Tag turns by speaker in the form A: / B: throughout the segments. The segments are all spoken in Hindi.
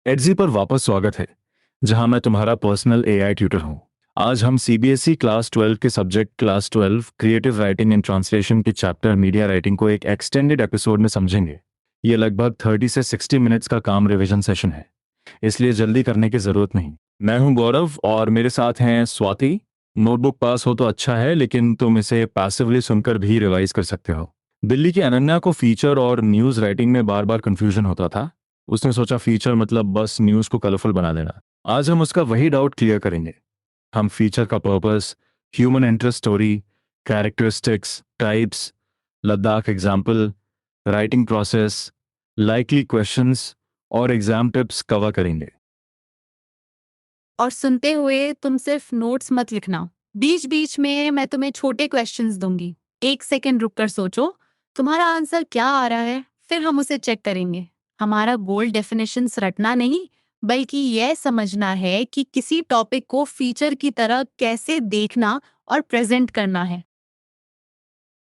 A: एडजी पर वापस स्वागत है, जहां मैं तुम्हारा पर्सनल एआई ट्यूटर हूं। आज हम सीबीएसई क्लास 12 के subject class 12 creative writing and translation के चैप्टर मीडिया राइटिंग को एक एक्सटेंडेड एपिसोड में समझेंगे। ये लगभग 30 से 60 मिनट्स का काम रिवीजन सेशन है, इसलिए जल्दी करने की जरूरत नहीं। मैं हूं गौरव और मेरे साथ हैं स्वाति। नोटबुक पास हो तो अच्छा है, लेकिन तुम इसे पैसिवली सुनकर भी रिवाइज कर सकते हो। दिल्ली की अनन्या को फीचर और न्यूज़ राइटिंग में बार बार कंफ्यूजन होता था। उसने सोचा फीचर मतलब बस न्यूज़ को कलरफुल बना देना। आज हम उसका वही डाउट क्लियर करेंगे। हम फीचर का purpose, human interest story, characteristics, types, Ladakh example, writing process, likely questions और एग्जाम टिप्स कवर करेंगे।
B: और सुनते हुए तुम सिर्फ नोट्स मत लिखना। बीच बीच में मैं तुम्हें छोटे क्वेश्चंस दूंगी। 1 सेकंड रुककर सोचो तुम्हारा आंसर क्या आ रहा है, फिर हम उसे चेक करेंगे। हमारा गोल डेफिनेशंस रटना नहीं, बल्कि यह समझना है कि किसी टॉपिक को फीचर की तरह कैसे देखना और प्रेजेंट करना है।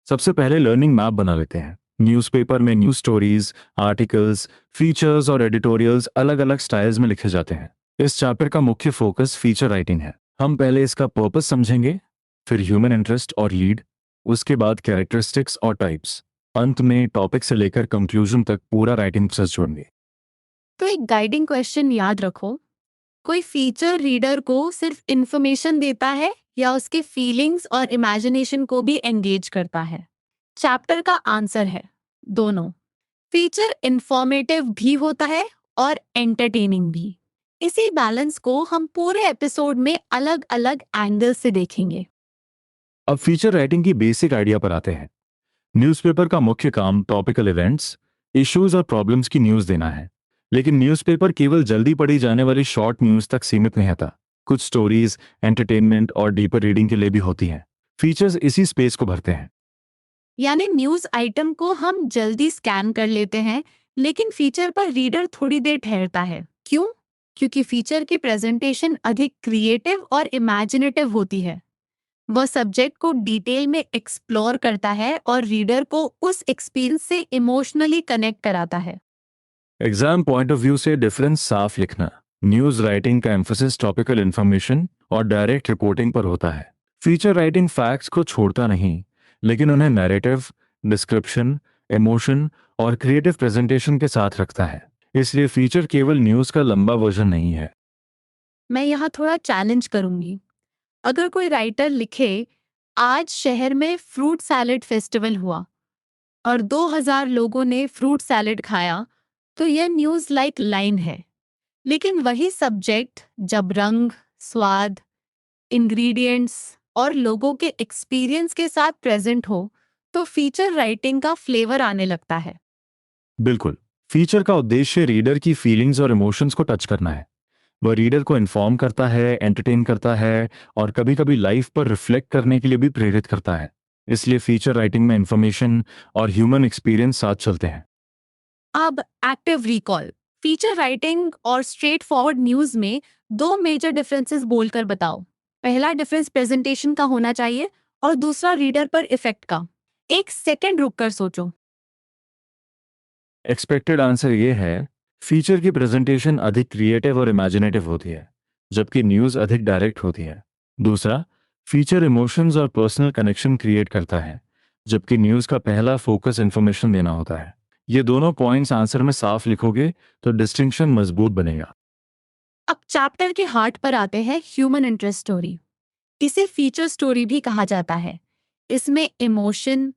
A: सबसे पहले लर्निंग मैप बना लेते हैं। न्यूज़पेपर में न्यूज़ स्टोरीज, आर्टिकल्स, फीचर्स और एडिटोरियल्स अलग अलग स्टाइल्स में लिखे जाते हैं। इस चैप्टर का मुख्य फोकस फीचर राइटिंग है। हम पहले इसका पर्पस समझेंगे, फिर ह्यूमन इंटरेस्ट और लीड, उसके बाद कैरेक्टरिस्टिक्स और टाइप्स, अंत में टॉपिक से लेकर कंक्लूजन तक पूरा राइटिंग प्रोसेस जोड़ेंगे।
B: तो एक गाइडिंग क्वेश्चन याद रखो, कोई फीचर रीडर को सिर्फ इंफॉर्मेशन देता है या उसके फीलिंग्स और इमेजिनेशन को भी एंगेज करता है? चैप्टर का आंसर है दोनों। फीचर इंफॉर्मेटिव भी होता है और एंटरटेनिंग भी। इसी बैलेंस को हम पूरे एपिसोड में अलग अलग एंगल से देखेंगे।
A: अब फीचर राइटिंग की बेसिक आइडिया पर आते हैं। न्यूज़पेपर का मुख्य काम टॉपिकल इवेंट्स, इश्यूज और प्रॉब्लम्स की न्यूज़ देना है। लेकिन न्यूज़पेपर केवल जल्दी पढ़ी जाने वाली शॉर्ट न्यूज़ तक सीमित नहीं होता। कुछ स्टोरीज, एंटरटेनमेंट और डीपर रीडिंग के लिए भी होती हैं। फीचर्स इसी स्पेस को भरते हैं।
B: यानी न्यूज आइटम को हम जल्दी स्कैन कर लेते हैं, लेकिन फीचर पर रीडर थोड़ी देर ठहरता है। क्यों? क्योंकि फीचर की प्रेजेंटेशन अधिक क्रिएटिव और इमेजिनेटिव होती है। वह सब्जेक्ट को डिटेल में एक्सप्लोर करता है और रीडर को उस एक्सपीरियंस से इमोशनली कनेक्ट कराता है।
A: एग्जाम पॉइंट ऑफ व्यू से डिफरेंस साफ लिखना। न्यूज़ राइटिंग का एम्फोसिस टॉपिकल इन्फॉर्मेशन और डायरेक्ट रिपोर्टिंग पर होता है। फीचर राइटिंग फैक्ट्स को छोड़ता नहीं, लेकिन उन्हें नैरेटिव, डिस्क्रिप्शन, इमोशन और क्रिएटिव प्रेजेंटेशन के साथ रखता है। इसलिए फीचर केवल न्यूज़ का लंबा वर्जन नहीं है।
B: मैं यहाँ थोड़ा चैलेंज करूंगी। अगर कोई राइटर लिखे, आज शहर में फ्रूट सैलेड फेस्टिवल हुआ और 2000 लोगों ने फ्रूट सैलेड खाया, तो यह न्यूज़ लाइक लाइन है। लेकिन वही सब्जेक्ट जब रंग, स्वाद, इंग्रेडिएंट्स और लोगों के एक्सपीरियंस के साथ प्रेजेंट हो, तो फीचर राइटिंग का फ्लेवर आने लगता है।
A: बिल्कुल। फीचर का उद्देश्य रीडर की फीलिंग्स और इमोशंस को टच करना है। वह रीडर को इन्फॉर्म करता है, एंटरटेन करता है और कभी-कभी लाइफ पर रिफ्लेक्ट करने के लिए भी प्रेरित करता है। इसलिए फीचर राइटिंग में इंफॉर्मेशन और ह्यूमन एक्सपीरियंस साथ चलते हैं।
B: अब एक्टिव रिकॉल, फीचर राइटिंग और स्ट्रेट फॉरवर्ड न्यूज़ में दो मेजर डिफरेंसेस बोलकर बताओ। पहला डिफरेंस प्रेजेंटेशन का होना चाहिए और दूसरा रीडर पर इफेक्ट का। 1 सेकंड रुककर सोचो।
A: एक्सपेक्टेड आंसर ये है, फीचर की प्रेजेंटेशन अधिक क्रिएटिव और इमेजिनेटिव होती है, जबकि न्यूज़ अधिक डायरेक्ट होती है। दूसरा, फीचर इमोशंस और पर्सनल कनेक्शन क्रिएट करता है, जबकि न्यूज़ का पहला फोकस इन्फॉर्मेशन देना होता है। ये दोनों पॉइंट्स आंसर में साफ लिखोगे तो डिस्टिंक्शन मजबूत बनेगा।
B: अब चैप्टर के हार्ट पर आते हैं, ह्यूमन इंटरेस्ट स्टोरी। इसे फीचर स्टोरी भी कहा जाता है। इसमें इमोशन,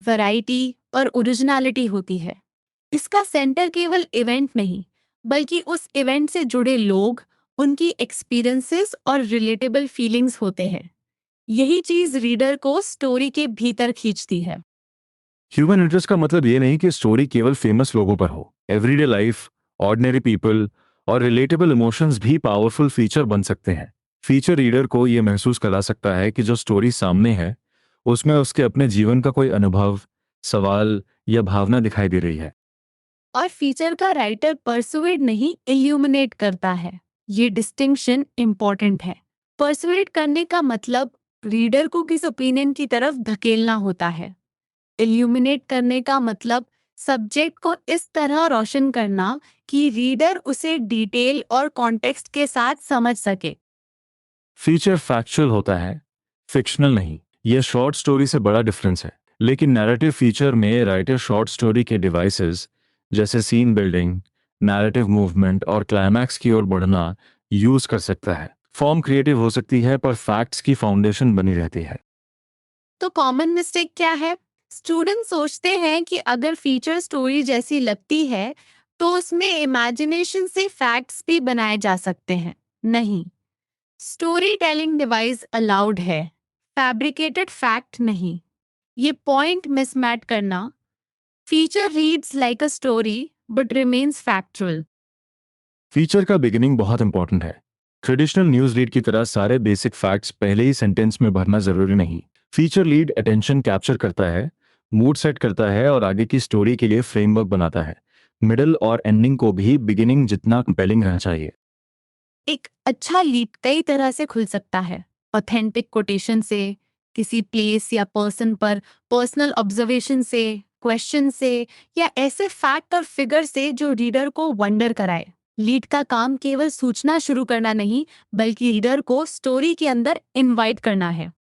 B: वैरायटी और ओरिजिनलिटी होती है। इसका सेंटर केवल इवेंट नहीं, बल्कि उस इवेंट से जुड़े लोग, उनकी एक्सपीरियंसेस और रिलेटेबल फीलिंग्स होते हैं। यही चीज रीडर को स्टोरी के भीतर खींचती है।
A: ह्यूमन इंटरेस्ट का मतलब ये नहीं कि स्टोरी केवल फेमस लोगों पर हो। एवरीडे लाइफ, ऑर्डिनरी पीपल और रिलेटेबल इमोशंस भी पावरफुल फीचर बन सकते हैं। फीचर रीडर को ये महसूस करा सकता है कि जो स्टोरी सामने है उसमें उसके अपने जीवन का कोई अनुभव, सवाल या भावना दिखाई दे रही है।
B: और फीचर का राइटर परसुएड नहीं, इल्यूमिनेट करता है। ये डिस्टिंक्शन इंपॉर्टेंट है। परसुएड करने का मतलब रीडर को किस ओपिनियन की तरफ धकेलना होता है। इल्यूमिनेट करने का मतलब सब्जेक्ट को इस तरह रोशन करना कि रीडर उसे डिटेल और कॉन्टेक्स्ट के साथ समझ सके।
A: फीचर फैक्चुअल होता है, फिक्शनल नहीं। यह शॉर्ट स्टोरी से बड़ा डिफरेंस है। लेकिन नैरेटिव फीचर में राइटर शॉर्ट स्टोरी के डिवाइसेस जैसे सीन बिल्डिंग, नैरेटिव मूवमेंट और क्लाइमैक्स की ओर बढ़ना यूज कर सकता है। फॉर्म क्रिएटिव हो सकती है पर फैक्ट्स की फाउंडेशन बनी रहती है।
B: तो कॉमन मिस्टेक क्या है? स्टूडेंट सोचते हैं कि अगर फीचर स्टोरी जैसी लगती है तो उसमें इमेजिनेशन से फैक्ट्स भी बनाए जा सकते हैं। नहीं, स्टोरी टेलिंग डिवाइस अलाउड है, फैब्रिकेटेड फैक्ट नहीं। ये पॉइंट मिसमैच करना। Feature reads like a story but remains factual.
A: Feature का बिगिनिंग बहुत इंपॉर्टेंट है। ट्रेडिशनल न्यूज रीड की तरह सारे बेसिक फैक्ट्स पहले ही सेंटेंस में भरना जरूरी नहीं। फीचर लीड अटेंशन कैप्चर करता है, मूड सेट करता है और आगे की स्टोरी के लिए फ्रेमवर्क बनाता है। मिडल और एंडिंग को भी बिगिनिंग जितना कंपेलिंग रहना चाहिए।
B: एक अच्छा लीड कई तरह से खुल सकता है। ऑथेंटिक कोटेशन से, किसी प्लेस या पर्सन पर पर्सनल ऑब्जर्वेशन से, क्वेश्चन से, या ऐसे फैक्ट और फिगर से जो रीडर को वंडर कराए। लीड का काम केवल सूचना शुरू करना नहीं, बल्कि रीडर को स्टोरी के अंदर इनवाइट करना है।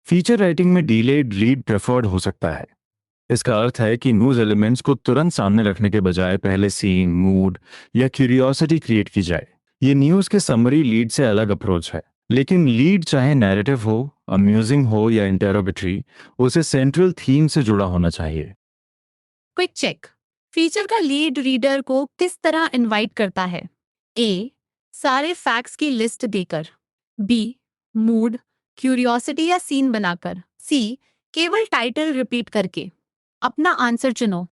A: फीचर राइटिंग में डीलेड रीड प्रेफर्ड हो सकता है। इसका अर्थ है कि न्यूज एलिमेंट्स को तुरंत सामने रखने के बजाय पहले सीन, मूड या क्यूरियोसिटी क्रिएट की जाए। ये न्यूज के समरी लीड से अलग अप्रोच है। लेकिन लीड चाहे नैरेटिव हो, अम्यूजिंग हो या इंटेरोगेटरी, उसे सेंट्रल थीम से जुड़ा होना चाहिए।
B: Quick check. फीचर का लीड रीडर को किस तरह इनवाइट करता है? ए, सारे फैक्ट्स की लिस्ट देकर। बी, मूड, क्यूरियोसिटी या सीन बनाकर। सी, केवल टाइटल रिपीट करके। अपना आंसर चुनो।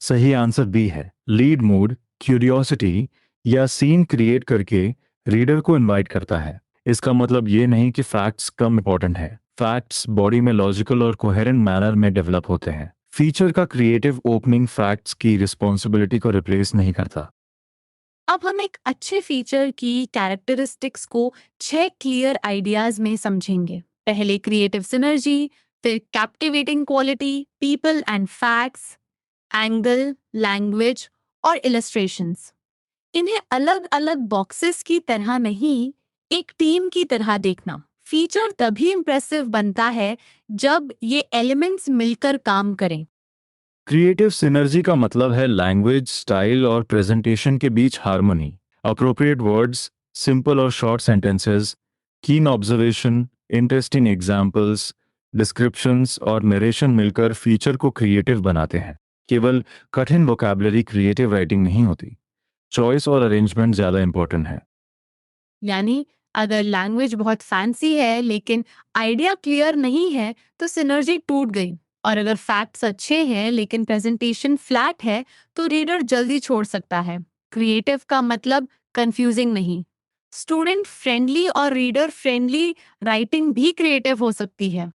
A: सही आंसर बी है। लीड मूड, क्यूरियोसिटी या सीन क्रिएट करके रीडर को इनवाइट करता है। इसका मतलब ये नहीं कि फैक्ट्स कम इंपॉर्टेंट है। फैक्ट्स बॉडी में लॉजिकल और कोहेरेंट मैनर में डेवलप होते हैं। फीचर का क्रिएटिव ओपनिंग फैक्ट्स की रिस्पॉन्सिबिलिटी को रिप्लेस नहीं करता।
B: अब हम एक अच्छे फीचर की कैरेक्टरिस्टिक्स को 6 क्लियर आइडियाज में समझेंगे। पहले क्रिएटिव सिनर्जी, फिर captivating quality, people and facts, angle, language और इलस्ट्रेशंस। इन्हें अलग अलग बॉक्सेस की तरह नहीं, एक टीम की तरह देखना। फीचर तभी इम्प्रेसिव बनता है जब ये एलिमेंट्स मिलकर काम करें।
A: क्रिएटिव सिनर्जी का मतलब है लैंग्वेज, स्टाइल और प्रेजेंटेशन के बीच हार्मनी। अप्रोप्रिएट वर्ड्स, सिंपल और शॉर्ट सेंटेंसेस, कीन ऑब्जर्वेशन, इंटरेस्टिंग एग्जाम्पल्स, डिस्क्रिप्शंस और नरेशन मिलकर फीचर को क्रिएटिव बनाते हैं। केवल कठिन वोकैबुलरी क्रिएटिव राइटिंग नहीं होती। चॉइस और अरेंजमेंट ज़्यादा इंपॉर्टेंट है।
B: यानी अगर लैंग्वेज बहुत फैंसी है लेकिन आइडिया क्लियर नहीं है तो सिनर्जी टूट गई। और अगर फैक्ट्स अच्छे हैं लेकिन प्रेजेंटेशन फ्लैट है तो रीडर जल्दी छोड़ सकता है। क्रिएटिव का मतलब कंफ्यूजिंग नहीं। स्टूडेंट फ्रेंडली और रीडर फ्रेंडली राइटिंग भी क्रिएटिव हो सकती है।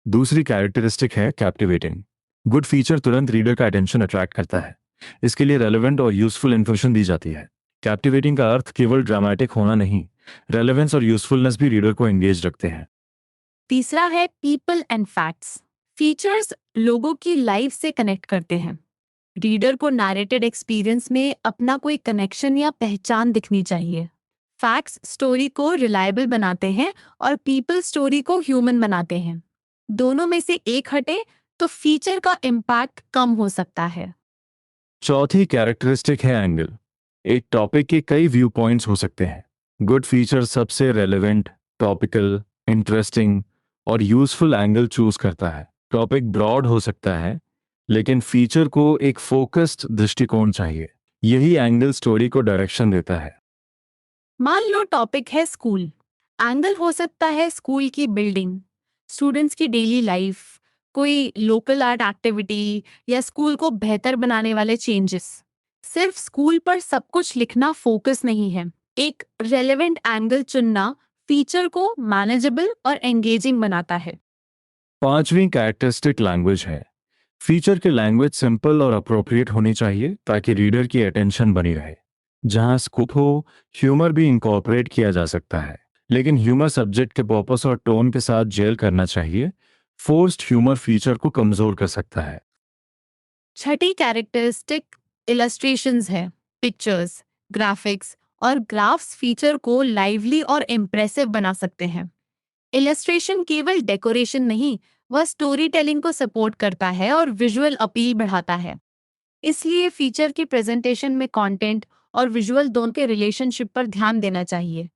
A: दूसरी कैरेक्टरिस्टिक है कैप्टिवेटिंग। गुड फीचर तुरंत रीडर का अटेंशन अट्रैक्ट करता है। इसके लिए रेलेवेंट और यूजफुल इन्फॉर्मेशन दी जाती है। कैप्टिवेटिंग का अर्थ केवल ड्रामेटिक होना नहीं, रेलेवेंस और यूजफुलनेस भी रीडर को एंगेज रखते हैं।
B: तीसरा है पीपल एंड फैक्ट्स। फीचर्स लोगों की लाइफ से कनेक्ट करते हैं। रीडर को नैरेटेड एक्सपीरियंस में अपना कोई कनेक्शन या पहचान दिखनी चाहिए। फैक्ट्स स्टोरी को रिलायबल बनाते हैं और पीपल स्टोरी को ह्यूमन बनाते हैं। दोनों में से एक हटे तो फीचर का इम्पैक्ट कम हो सकता है।
A: चौथी कैरेक्टरिस्टिक है एंगल। एक टॉपिक के कई व्यू पॉइंट्स हो सकते हैं। गुड फीचर सबसे रेलेवेंट, टॉपिकल, इंटरेस्टिंग और यूजफुल एंगल चूज करता है। टॉपिक ब्रॉड हो सकता है, लेकिन फीचर को एक फोकस्ड दृष्टिकोण चाहिए। यही एंगल स्टोरी को डायरेक्शन देता है।
B: मान लो टॉपिक है स्कूल। एंगल हो सकता है स्कूल की बिल्डिंग, स्टूडेंट्स की डेली लाइफ, कोई लोकल आर्ट एक्टिविटी या स्कूल को बेहतर बनाने वाले चेंजेस। सिर्फ स्कूल पर सब कुछ लिखना फोकस नहीं है। एक रेलेवेंट एंगल चुनना फीचर को मैनेजेबल और एंगेजिंग बनाता है।
A: पांचवी कैरेक्टरिस्टिक लैंग्वेज है। फीचर की लैंग्वेज सिंपल और अप्रोप्रिएट होनी चाहिए ताकि रीडर की अटेंशन बनी रहे। जहां स्कूप हो, ह्यूमर भी इंकॉर्पोरेट किया जा सकता है, लेकिन ह्यूमर सब्जेक्ट के पर्पस और टोन के साथ जेल करना चाहिए। फोर्स्ड ह्यूमर फीचर को कमजोर कर सकता है।
B: छठी कैरेक्टरिस्टिक इलस्ट्रेशंस है। पिक्चर्स, ग्राफिक्स और ग्राफ्स फीचर को लाइवली और इम्प्रेसिव बना सकते हैं। इलस्ट्रेशन केवल डेकोरेशन नहीं, वह स्टोरी टेलिंग को सपोर्ट करता है और विजुअल अपील बढ़ाता है। इसलिए फीचर की प्रेजेंटेशन में कंटेंट और विजुअल दोनों के रिलेशनशिप पर ध्यान देना चाहिए।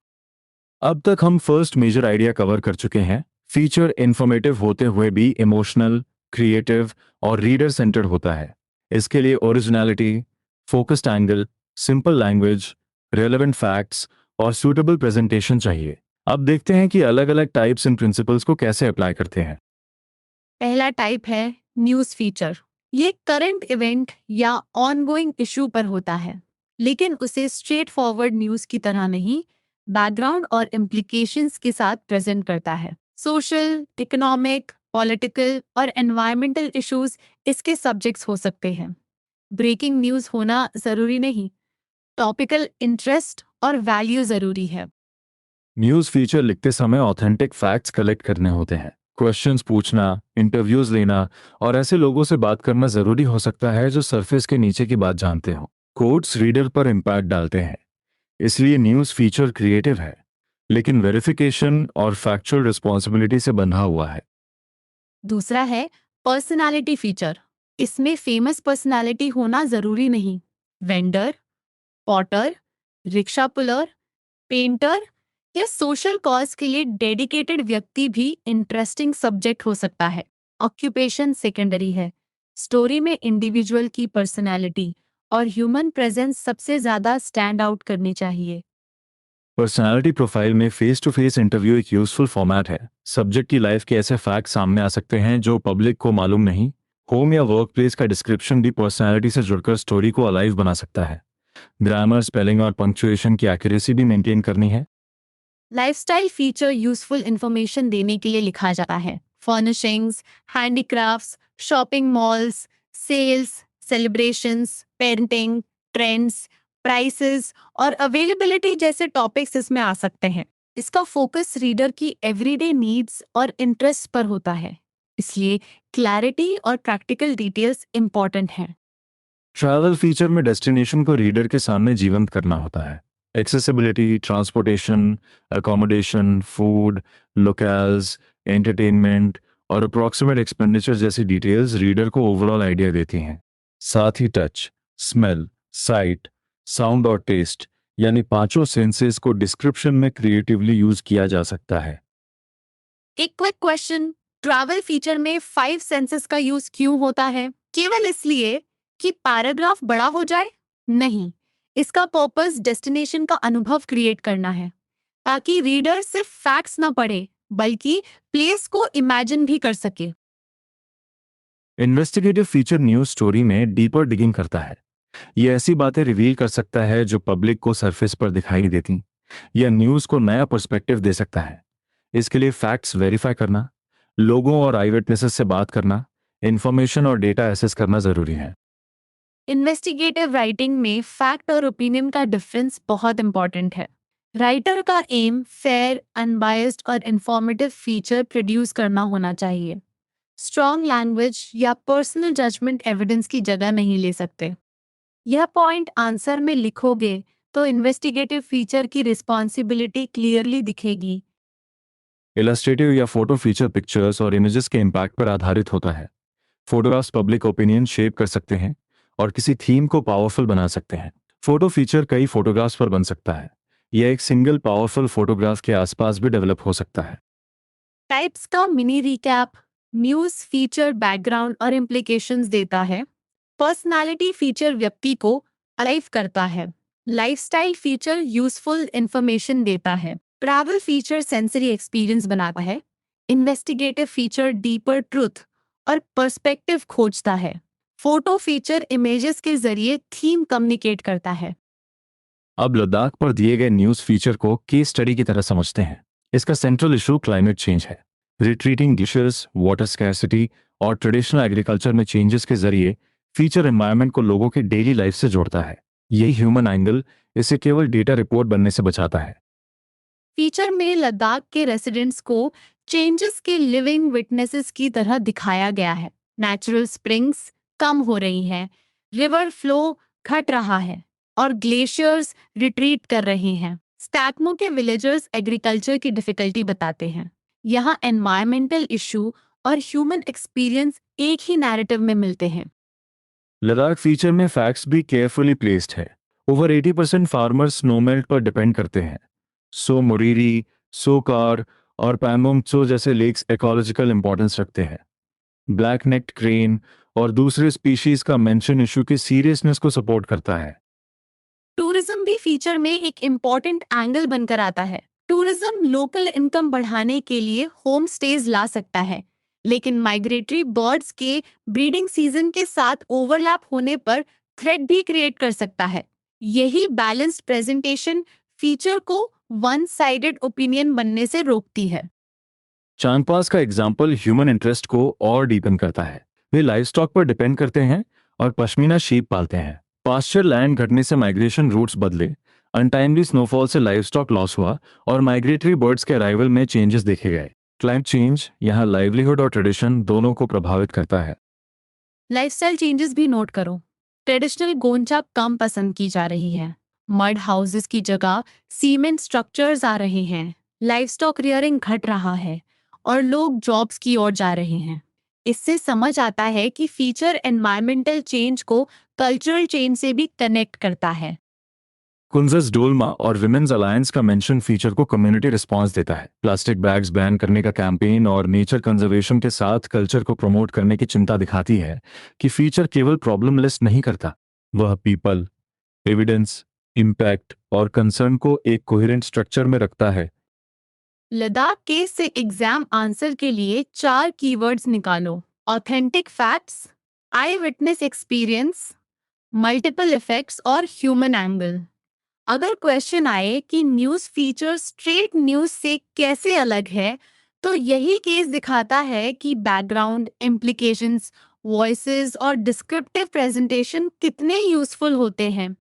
A: अब तक हम फर्स्ट मेजर आइडिया कवर कर चुके हैं। फीचर इंफॉर्मेटिव होते हुए भी इमोशनल, क्रिएटिव और रीडर सेंटर्ड होता है। इसके लिए originality, focused angle, simple language, relevant facts और सूटेबल प्रेजेंटेशन चाहिए। अब देखते हैं कि अलग अलग टाइप्स इन प्रिंसिपल्स को कैसे अप्लाई करते हैं।
B: पहला टाइप है न्यूज़ फीचर। ये करंट इवेंट या ऑनगोइंग इशू पर होता है, लेकिन उसे स्ट्रेट फॉरवर्ड न्यूज़ की तरह नहीं, बैकग्राउंड और इम्प्लीकेशंस के साथ प्रेजेंट करता है। सोशल, इकोनॉमिक, पॉलिटिकल और एनवायरमेंटल इश्यूज इसके सब्जेक्ट्स हो सकते हैं। ब्रेकिंग न्यूज़ होना ज़रूरी नहीं, टॉपिकल इंटरेस्ट और वैल्यू ज़रूरी है।
A: न्यूज़ फीचर लिखते समय ऑथेंटिक फैक्ट्स कलेक्ट करने होते हैं। क्वेश्चंस पूछना, इंटरव्यूज लेना और ऐसे लोगों से बात करना जरूरी हो सकता है जो सरफेस के नीचे की बात जानते हो। कोट्स रीडर पर इम्पैक्ट डालते हैं, इसलिए न्यूज़ फीचर क्रिएटिव है, लेकिन वेरिफिकेशन और फैक्चुअल रिस्पॉन्सिबिलिटी से बंधा हुआ है।
B: दूसरा है पर्सनालिटी फीचर। इसमें फेमस पर्सनालिटी होना ज़रूरी नहीं। Vendor, Potter, rickshaw puller, painter या सोशल कॉज के लिए डेडिकेटेड व्यक्ति भी इंटरेस्टिंग सब्जेक्ट हो सकता है। ऑक्यूपेशन सेकेंडरी है। स्टोरी में इंडिविजुअल की पर्सनैलिटी और ह्यूमन प्रेजेंस सबसे ज़्यादा स्टैंड आउट करनी चाहिए।
A: पर्सनालिटी प्रोफाइल में फेस टू फेस इंटरव्यू एक यूजफुल फॉर्मेट है। सब्जेक्ट की लाइफ के ऐसे फैक्ट सामने आ सकते हैं जो पब्लिक को मालूम नहीं। होम या वर्क प्लेस का डिस्क्रिप्शन भी पर्सनालिटी से जुड़कर स्टोरी को अलाइव बना सकता है। ग्रामर, स्पेलिंग और पंक्चुएशन की एक्यूरेसी भी मेंटेन करनी है।
B: लाइफस्टाइल फीचर यूजफुल इंफॉर्मेशन देने के लिए लिखा जाता है। Furnishings, handicrafts, shopping malls, sales, celebrations, painting, trends, prices और अवेलेबिलिटी जैसे टॉपिक्स इसमें आ सकते हैं। इसका फोकस रीडर की एवरीडे नीड्स और इंटरेस्ट पर होता है, इसलिए क्लैरिटी और प्रैक्टिकल डिटेल्स इंपॉर्टेंट हैं।
A: ट्रैवल फीचर में डेस्टिनेशन को रीडर के सामने जीवंत करना होता है। Accessibility, transportation, accommodation, food, locals, entertainment और अप्रॉक्सीमेट एक्सपेंडिचर जैसी डिटेल्स रीडर को ओवरऑल आइडिया देती हैं। साथ ही टच, स्मेल, साइट, साउंड और टेस्ट यानी पांचों सेंसेस को डिस्क्रिप्शन में क्रिएटिवली यूज किया जा सकता है।
B: एक क्विक क्वेश्चन, ट्रैवल फीचर में 5 सेंसेस का यूज क्यों होता है? केवल इसलिए कि पैराग्राफ बड़ा हो जाए? नहीं, इसका पर्पस डेस्टिनेशन का अनुभव क्रिएट करना है, ताकि रीडर सिर्फ फैक्ट्स ना पढ़े बल्कि प्लेस को इमेजिन भी कर सके।
A: इन्वेस्टिगेटिव फीचर न्यूज स्टोरी में डीपर डिगिंग करता है। ये ऐसी बातें रिवील कर सकता है जो पब्लिक को सरफेस पर दिखाई देती, या न्यूज को नया पर्सपेक्टिव दे सकता है। इसके लिए फैक्ट्स वेरीफाई करना, लोगों और आई विटनेसेस से बात करना, इंफॉर्मेशन और डेटा एसेस करना जरूरी है।
B: इन्वेस्टिगेटिव राइटिंग में फैक्ट और ओपिनियन का डिफरेंस बहुत इंपॉर्टेंट है। राइटर का एम फेयर, अनबायस्ड और इंफॉर्मेटिव फीचर प्रोड्यूस करना होना चाहिए। स्ट्रॉन्ग लैंग्वेज या पर्सनल जजमेंट एविडेंस की जगह नहीं ले सकते। यह पॉइंट आंसर में लिखोगे तो इन्वेस्टिगेटिव फीचर की रिस्पॉन्सिबिलिटी क्लियरली दिखेगी।
A: इलस्ट्रेटिव या फोटो फीचर पिक्चर्स और इमेजेस के इम्पैक्ट पर आधारित होता है। फोटोग्राफ्स पब्लिक ओपिनियन शेप कर सकते हैं और किसी थीम को पावरफुल बना सकते हैं। फोटो फीचर कई फोटोग्राफ्स पर बन सकता है। यह एक सिंगल पावरफुल फोटोग्राफ के आसपास भी डेवलप हो सकता है।
B: टाइप्स का mini recap. News feature background और इम्प्लीकेशंस देता है। पर्सनालिटी फीचर व्यक्ति को अलाइव करता है। लाइफस्टाइल फीचर यूजफुल इंफॉर्मेशन देता है। ट्रैवल फीचर सेंसरी एक्सपीरियंस बनाता है। इन्वेस्टिगेटिव फीचर डीपर ट्रुथ और पर्सपेक्टिव खोजता है। फोटो फीचर इमेजेस के जरिए थीम कम्युनिकेट करता है।
A: अब लद्दाख पर दिए गए न्यूज़ फीचर को केस स्टडी की तरह समझते हैं। इसका सेंट्रल इशू क्लाइमेट चेंज है। रिट्रीटिंग डिशेस, वाटर स्कैर्सिटी और ट्रेडिशनल एग्रीकल्चर में चेंजेस के जरिए फीचर एनवायरनमेंट को लोगों की डेली लाइफ से जोड़ता है। यही ह्यूमन एंगल इसे केवल डेटा रिपोर्ट बनने से बचाता है।
B: फीचर में लद्दाख के रेसिडेंट्स को चेंजेस के लिविंग विटनेसेस की तरह दिखाया गया है। नेचुरल स्प्रिंग्स, कम हो रही हैं, रिवर फ्लो घट रहा है और ग्लेशियर्स रिट्रीट कर रहे हैं। स्टैकमो के विलेजर्स एग्रीकल्चर की डिफिकल्टी बताते हैं। यहाँ एनवायरमेंटल इशू और ह्यूमन एक्सपीरियंस एक ही नैरेटिव में मिलते हैं।
A: लद्दाख फीचर में फैक्ट्स भी केयरफुली प्लेस्ड है। ओवर 80% फार्मर्स स्नोमेल्ट पर डिपेंड करते हैं। सो मोरीरी, सोकार और पैमोंगत्सो जैसे लेक्स इकोलॉजिकल इंपॉर्टेंस रखते हैं। ब्लैक नेक्ड क्रेन और दूसरे स्पीशीज का मेंशन इशू की सीरियसनेस को सपोर्ट करता है।
B: टूरिज्म भी फीचर में एक इम्पॉर्टेंट एंगल बनकर आता है। टूरिज्म लोकल इनकम बढ़ाने के लिए होम स्टेज ला सकता है, लेकिन माइग्रेटरी बर्ड्स के ब्रीडिंग सीजन के साथ ओवरलैप होने पर थ्रेट भी क्रिएट कर सकता है। यही बैलेंस्ड प्रेजेंटेशन फीचर को वन साइडेड ओपिनियन बनने से रोकती है।
A: चांगपास का एग्जाम्पल ह्यूमन इंटरेस्ट को और डीपन करता है। वे लाइवस्टॉक पर डिपेंड करते हैं और पश्मीना शीप पालते हैं। पास्चर लैंड घटने से माइग्रेशन रूट्स बदले, अनटाइमली स्नोफॉल से लाइवस्टॉक लॉस हुआ और माइग्रेटरी बर्ड्स के अराइवल में चेंजेस देखे गए। क्लाइमेट चेंज यहाँ लाइवलीहुड और ट्रेडिशन दोनों को प्रभावित करता है।
B: लाइफस्टाइल चेंजेस भी नोट करो। ट्रेडिशनल गोंचा कम पसंद की जा रही है। मड हाउसेस की जगह सीमेंट स्ट्रक्चर्स आ रहे हैं। लाइवस्टॉक रियरिंग घट रहा है और लोग जॉब्स की ओर जा रहे हैं। इससे समझ आता है कि फीचर एनवायरमेंटल चेंज को कल्चरल चेंज से भी कनेक्ट करता है।
A: कुंजस डोलमा और विमेन्स अलायंस का मेंशन फीचर को कम्युनिटी रिस्पांस देता है। प्लास्टिक बैग्स बैन करने का कैंपेन और नेचर कंजर्वेशन के साथ कल्चर को प्रमोट करने की चिंता दिखाती है कि फीचर केवल प्रॉब्लम लिस्ट नहीं करता, वह पीपल, एविडेंस, इम्पैक्ट और कंसर्न को एक कोहेरेंट स्ट्रक्चर में रखता है।
B: लद्दाख केस से एग्जाम आंसर के लिए 4 कीवर्ड्स निकालो। ऑथेंटिक फैक्ट्स, आई विटनेस एक्सपीरियंस, मल्टीपल इफेक्ट्स और ह्यूमन एंगल। अगर क्वेश्चन आए कि न्यूज़ फीचर स्ट्रेट न्यूज़ से कैसे अलग है, तो यही केस दिखाता है कि बैकग्राउंड, इम्प्लीकेशंस, वॉइसेस और डिस्क्रिप्टिव प्रेजेंटेशन कितने यूजफुल होते हैं।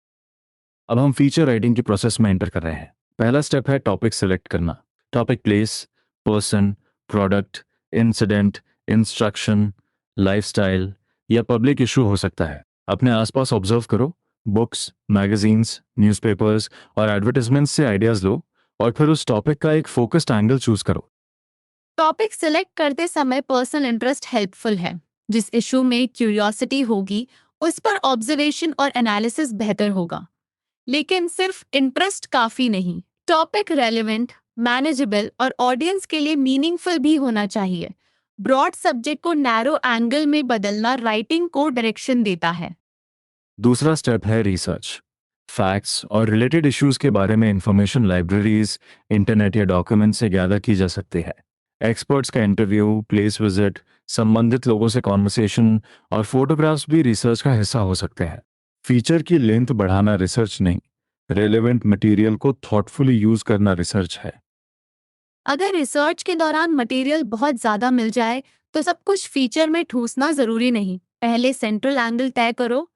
A: अब हम फीचर राइटिंग की प्रोसेस में एंटर कर रहे हैं। पहला स्टेप है टॉपिक सिलेक्ट करना। Topic place, person, product, incident, instruction, lifestyle या पब्लिक इशू हो सकता है। अपने आसपास ऑब्जर्व करो, बुक्स, मैगजीन्स, न्यूज़पेपर्स और एडवर्टाइजमेंट्स से आइडियाज लो और फिर उस टॉपिक का एक फोकस्ड एंगल चूज करो।
B: टॉपिक सिलेक्ट करते समय पर्सनल इंटरेस्ट हेल्पफुल है। जिस इशू में क्यूरियोसिटी होगी, उस पर ऑब्जर्वेशन और एनालिसिस बेहतर होगा। लेकिन सिर्फ इंटरेस्ट काफी नहीं। टॉपिक रेलेवेंट, मैनेजेबल और ऑडियंस के लिए मीनिंगफुल भी होना चाहिए। ब्रॉड सब्जेक्ट को नैरो एंगल में बदलना राइटिंग को डायरेक्शन देता है।
A: दूसरा स्टेप है रिसर्च। फैक्ट्स और रिलेटेड इश्यूज के बारे में इंफॉर्मेशन लाइब्रेरीज, इंटरनेट या डॉक्यूमेंट से गैदर की जा सकती है। एक्सपर्ट्स का इंटरव्यू, प्लेस विजिट, संबंधित लोगों से कॉन्वर्सेशन और फोटोग्राफ्स भी रिसर्च का हिस्सा हो सकते हैं। फीचर की लेंथ बढ़ाना रिसर्च नहीं, रेलेवेंट मटेरियल को थॉटफुली यूज करना रिसर्च है।
B: अगर रिसर्च के दौरान मटेरियल बहुत ज्यादा मिल जाए, तो सब कुछ फीचर में ठूसना जरूरी नहीं। पहले सेंट्रल एंगल तय करो,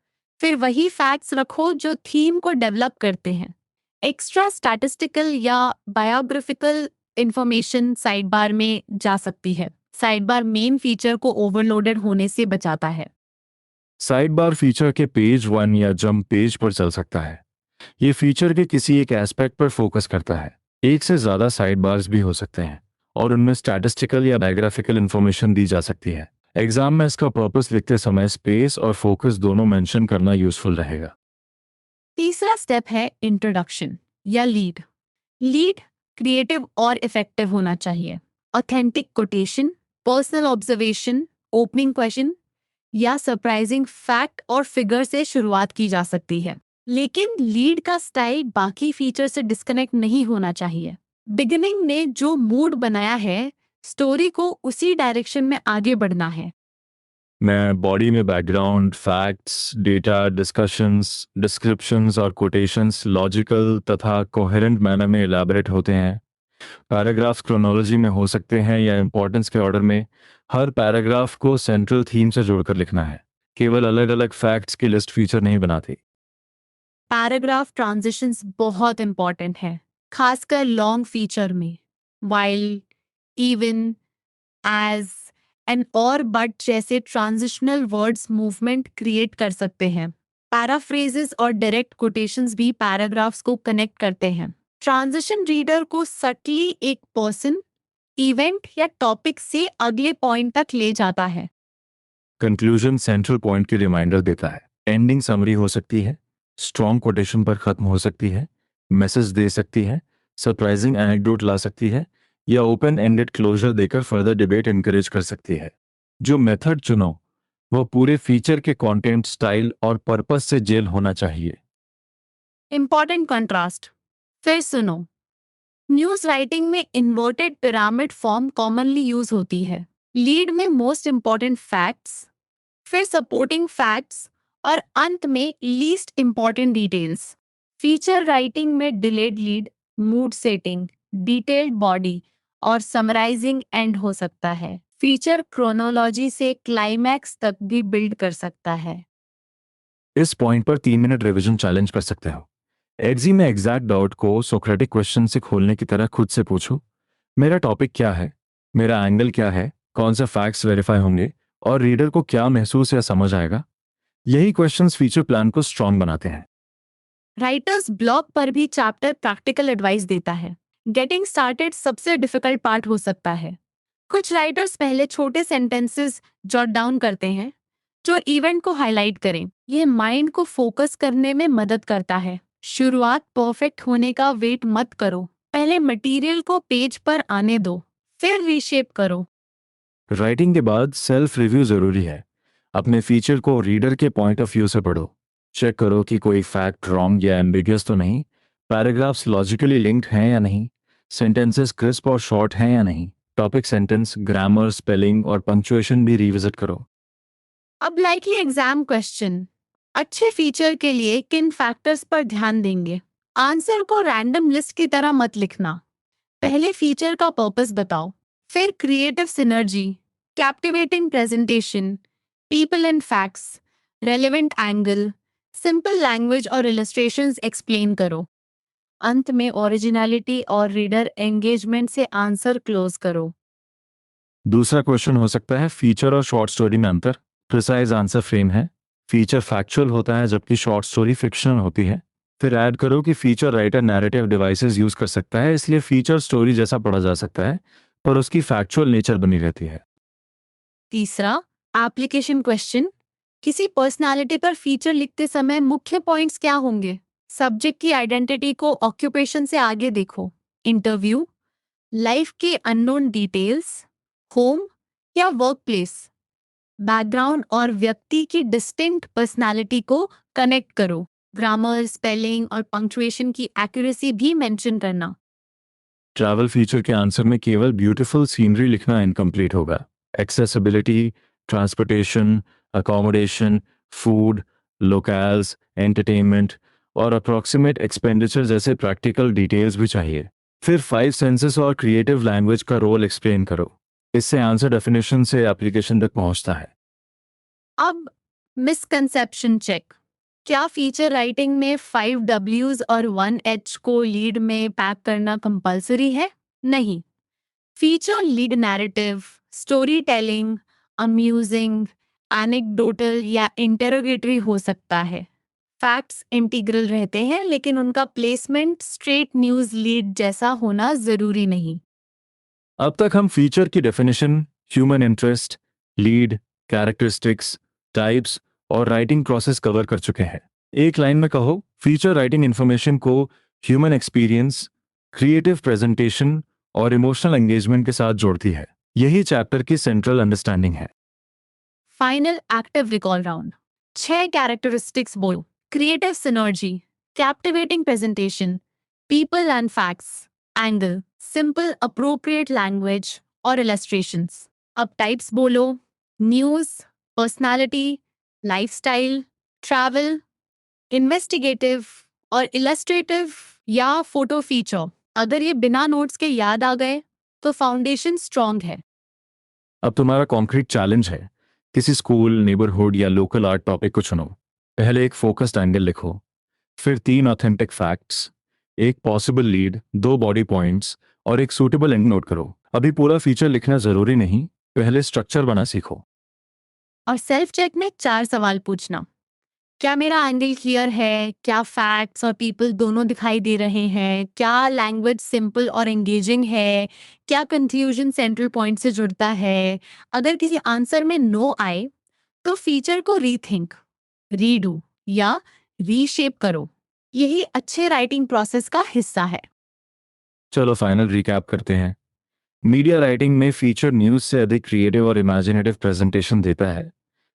B: फिर वही फैक्ट्स रखो जो थीम को डेवलप करते हैं। एक्स्ट्रा स्टैटिस्टिकल या बायोग्राफिकल इंफॉर्मेशन साइड बार में जा सकती है। साइड बार मेन फीचर को ओवरलोडेड होने से बचाता है।
A: साइड बार फीचर के पेज 1 या जंप पेज पर चल सकता है। ये फीचर के किसी एक एस्पेक्ट पर फोकस करता है। एक से ज़्यादा साइड बार्स भी हो सकते हैं और उनमें स्टैटिस्टिकल या बायोग्राफिकल इंफॉर्मेशन दी जा सकती है। एग्जाम में इसका पर्पस लिखते समय स्पेस और फोकस दोनों मेंशन करना यूजफुल रहेगा।
B: तीसरा स्टेप है इंट्रोडक्शन या लीड। लीड क्रिएटिव और इफेक्टिव होना चाहिए। Authentic quotation, personal observation, opening question या सरप्राइजिंग फैक्ट और फिगर से शुरुआत की जा सकती है। लेकिन लीड का स्टाइल बाकी फीचर से डिस्कनेक्ट नहीं होना चाहिए। बिगिनिंग ने जो मूड बनाया है, स्टोरी को उसी डायरेक्शन में आगे बढ़ना है।
A: मैं बॉडी में background, facts, data, discussions, descriptions और कोटेशंस लॉजिकल तथा कोहेरेंट मैनर में इलैबोरेट होते हैं। पैराग्राफ्स क्रोनोलॉजी में हो सकते हैं या इंपॉर्टेंस के ऑर्डर में। हर पैराग्राफ को सेंट्रल थीम से जोड़कर लिखना है, केवल अलग अलग फैक्ट्स की लिस्ट फीचर नहीं बनाती।
B: पैराग्राफ ट्रांजिशंस बहुत इंपॉर्टेंट है, खासकर लॉन्ग फीचर में। वाइल, इवन, एज, एंड और बट जैसे ट्रांजिशनल वर्ड्स मूवमेंट क्रिएट कर सकते हैं। पैराफ्रेजेस और डायरेक्ट कोटेशंस भी पैराग्राफ्स को कनेक्ट करते हैं। ट्रांजिशन रीडर को सटली एक पर्सन, इवेंट या टॉपिक से अगले पॉइंट तक ले जाता है।
A: कंक्लूजन सेंट्रल पॉइंट की रिमाइंडर देता है। एंडिंग समरी हो सकती है, स्ट्रॉन्ग कोटेशन पर खत्म हो सकती है, मैसेज दे सकती है, सरप्राइजिंग एनेक्डोट ला सकती है, या ओपन एंडेड क्लोजर देकर फर्दर डिबेट एनकरेज कर सकती है। जो मेथड चुनो वो पूरे फीचर के कंटेंट, स्टाइल और पर्पस से जेल होना चाहिए।
B: इंपॉर्टेंट कंट्रास्ट फिर सुनो। न्यूज राइटिंग में inverted pyramid form commonly use होती है। लीड में मोस्ट इंपॉर्टेंट फैक्ट्स, फिर सपोर्टिंग फैक्ट्स और अंत में least important details. Feature writing में delayed lead, mood setting, detailed body और समराइजिंग एंड हो सकता है। फीचर क्रोनोलॉजी से क्लाइमैक्स तक भी बिल्ड कर सकता है।
A: इस पॉइंट पर 3 मिनट रिवीजन चैलेंज कर सकते हो। एग्जी में एग्जैक्ट डाउट को सोक्रेटिक क्वेश्चन से खोलने की तरह खुद से पूछो। मेरा टॉपिक क्या है, मेरा एंगल क्या है, कौन से फैक्ट्स वेरीफाई होंगे और रीडर को क्या महसूस या समझ आएगा। यही क्वेश्चंस फीचर प्लान को स्ट्रॉन्ग बनाते हैं।
B: राइटर्स ब्लॉग पर भी चैप्टर प्रैक्टिकल एडवाइस देता है। गेटिंग स्टार्टेड सबसे डिफिकल्ट पार्ट हो सकता है। कुछ राइटर्स पहले छोटे सेंटेंसेस जॉट डाउन करते हैं जो इवेंट को हाईलाइट करें। यह माइंड को फोकस करने में मदद करता है। शुरुआत परफेक्ट होने का वेट मत करो। पहले मटेरियल को पेज पर आने दो, फिर रीशेप करो।
A: राइटिंग के बाद सेल्फ रिव्यू जरूरी है। अपने फीचर को रीडर के पॉइंट ऑफ व्यू से पढ़ो। चेक करो कि कोई फैक्ट रॉन्ग या एम्बिगियस तो नहीं, पैराग्राफ्स लॉजिकली लिंक्ड हैं या नहीं, सेंटेंसेस क्रिस्प और शॉर्ट हैं या नहीं, टॉपिक, सेंटेंस, ग्रामर, स्पेलिंग और पंक्चुएशन भी रिविजिट करो।
B: अब लाइकली एग्जाम क्वेश्चन, अच्छे फीचर के लिए किन फैक्टर्स पर ध्यान देंगे? आंसर को रैंडम लिस्ट की तरह मत लिखना। पहले फीचर का पर्पस बताओ, फिर creative synergy, captivating presentation, people and facts, relevant angle, simple language और इलस्ट्रेशंस एक्सप्लेन करो। अंत में ओरिजिनलिटी और रीडर एंगेजमेंट से आंसर क्लोज करो।
A: दूसरा क्वेश्चन हो सकता है फीचर और शॉर्ट स्टोरी में अंतर। प्रिसाइज आंसर फ्रेम है, फीचर फैक्चुअल होता है जबकि शॉर्ट स्टोरी फिक्शनल होती है। फिर ऐड करो कि feature writer narrative devices use कर सकता है, इसलिए फीचर स्टोरी जैसा पढ़ा जा सकता है पर उसकी फैक्चुअल नेचर बनी रहती है।
B: तीसरा, एप्लीकेशन क्वेश्चन, किसी पर्सनालिटी पर फीचर लिखते समय मुख्य पॉइंट्स क्या होंगे? सब्जेक्ट की आइडेंटिटी को ऑक्यूपेशन से आगे देखो। इंटरव्यू, लाइफ के अननोन डिटेल्स, होम या वर्क प्लेस, बैकग्राउंड और व्यक्ति की डिस्टिंक्ट पर्सनालिटी को कनेक्ट करो। ग्रामर, स्पेलिंग और पंक्चुएशन की एक्यूरेसी भी मेंशन करना।
A: ट्रैवल फीचर के आंसर में केवल ब्यूटीफुल सीनरी लिखना इनकम्प्लीट होगा। Accessibility, transportation, accommodation, food, locals, entertainment और अप्रॉक्सीमेट एक्सपेंडिचर जैसे प्रैक्टिकल डिटेल्स भी चाहिए। फिर 5 सेंसेस और क्रिएटिव लैंग्वेज का रोल एक्सप्लेन करो। इससे आंसर डेफिनेशन से एप्लीकेशन तक पहुंचता है।
B: अब मिसकंसेप्शन चेक, क्या फीचर राइटिंग में 5 W's और 1 H को लीड में पैक करना कंपलसरी है? नहीं। Feature lead narrative, story telling, amusing, anecdotal या इंटेरोगेटरी हो सकता है। फैक्ट्स इंटीग्रल रहते हैं लेकिन उनका प्लेसमेंट स्ट्रेट न्यूज लीड जैसा होना जरूरी नहीं।
A: अब तक हम फीचर की definition, human interest, lead, characteristics, types और राइटिंग प्रोसेस कवर कर चुके हैं। एक लाइन में कहो, फीचर राइटिंग इंफॉर्मेशन को ह्यूमन एक्सपीरियंस, क्रिएटिव प्रेजेंटेशन और इमोशनल एंगेजमेंट के साथ जोड़ती है। यही चैप्टर की सेंट्रल अंडरस्टैंडिंग है।
B: Final active recall round, 6 characteristics बोलो। Creative synergy, captivating presentation, people and facts, angle, simple appropriate language और इलस्ट्रेशंस। अब टाइप्स बोलो, news, personality, lifestyle, travel, investigative और इलस्ट्रेटिव या फोटो फीचर। अगर ये बिना नोट्स के याद आ गए तो फाउंडेशन स्ट्रॉन्ग है।
A: अब तुम्हारा कॉन्क्रीट चैलेंज है, किसी स्कूल, नेबरहुड या लोकल आर्ट टॉपिक को चुनो। पहले एक फोकस्ड एंगल लिखो, फिर 3 ऑथेंटिक फैक्ट्स, एक पॉसिबल लीड, 2 बॉडी पॉइंट्स और एक सूटेबल एंड नोट करो। अभी पूरा फीचर लिखना जरूरी नहीं, पहले स्ट्रक्चर बना सीखो।
B: और सेल्फ चेक में 4 सवाल पूछना। क्या मेरा एंगल क्लियर है? क्या फैक्ट्स और पीपल दोनों दिखाई दे रहे हैं? क्या लैंग्वेज सिंपल और एंगेजिंग है? क्या कंफ्यूजन सेंट्रल पॉइंट से जुड़ता है? अगर किसी आंसर में नो आए तो फीचर को रीथिंक, रीडू या रीशेप करो। यही अच्छे राइटिंग प्रोसेस का हिस्सा है।
A: चलो फाइनल रिकैप करते हैं। मीडिया राइटिंग में फीचर न्यूज़ से अधिक क्रिएटिव और इमेजिनेटिव प्रेजेंटेशन देता है,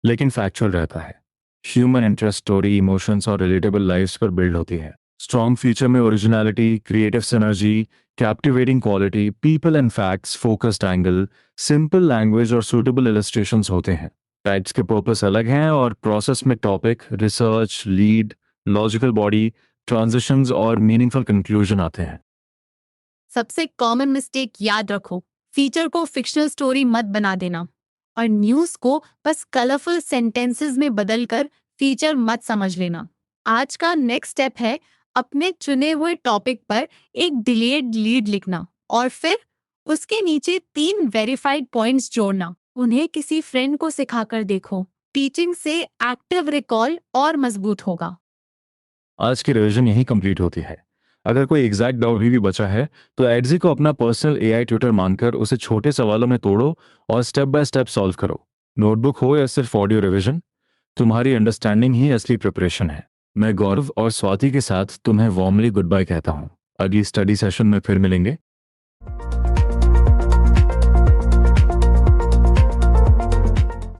A: लेकिन फैक्चुअल रहता है। ह्यूमन इंटरेस्ट, स्टोरी, इमोशंस और रिलेटेबल लाइफ्स पर बिल्ड होती है। स्ट्रॉन्ग फीचर में originality, creative synergy, captivating quality, people and facts, focused angle, simple language और सूटेबल इलस्ट्रेशंस होते हैं। टाइप्स के पर्पस अलग हैं और प्रोसेस में topic, research, lead, logical body, transitions और मीनिंगफुल कंक्लूजन आते हैं।
B: सबसे कॉमन मिस्टेक याद रखो, फीचर को फिक्शनल स्टोरी मत बना देना और न्यूज़ को बस कलरफुल सेंटेंसेस में बदलकर फीचर मत समझ लेना। आज का नेक्स्ट स्टेप है अपने चुने हुए टॉपिक पर एक डिलेड लीड लिखना और फिर उसके नीचे 3 वेरीफाइड पॉइंट्स जोड़ना। उन्हें किसी फ्रेंड को सिखाकर देखो। टीचिंग से एक्टिव रिकॉल और मजबूत होगा।
A: आज की रिवीजन यही कंप्लीट होती है। अगर कोई एग्जैक्ट डाउट भी बचा है तो एडजी को अपना पर्सनल एआई ट्यूटर मानकर उसे छोटे सवालों में तोड़ो और स्टेप बाय स्टेप सॉल्व करो। नोटबुक हो या सिर्फ ऑडियो रिवीजन, तुम्हारी अंडरस्टैंडिंग ही असली प्रिपरेशन है। मैं गौरव और स्वाति के साथ तुम्हें वार्मली गुड बाय कहता हूँ। अगली स्टडी सेशन में फिर मिलेंगे।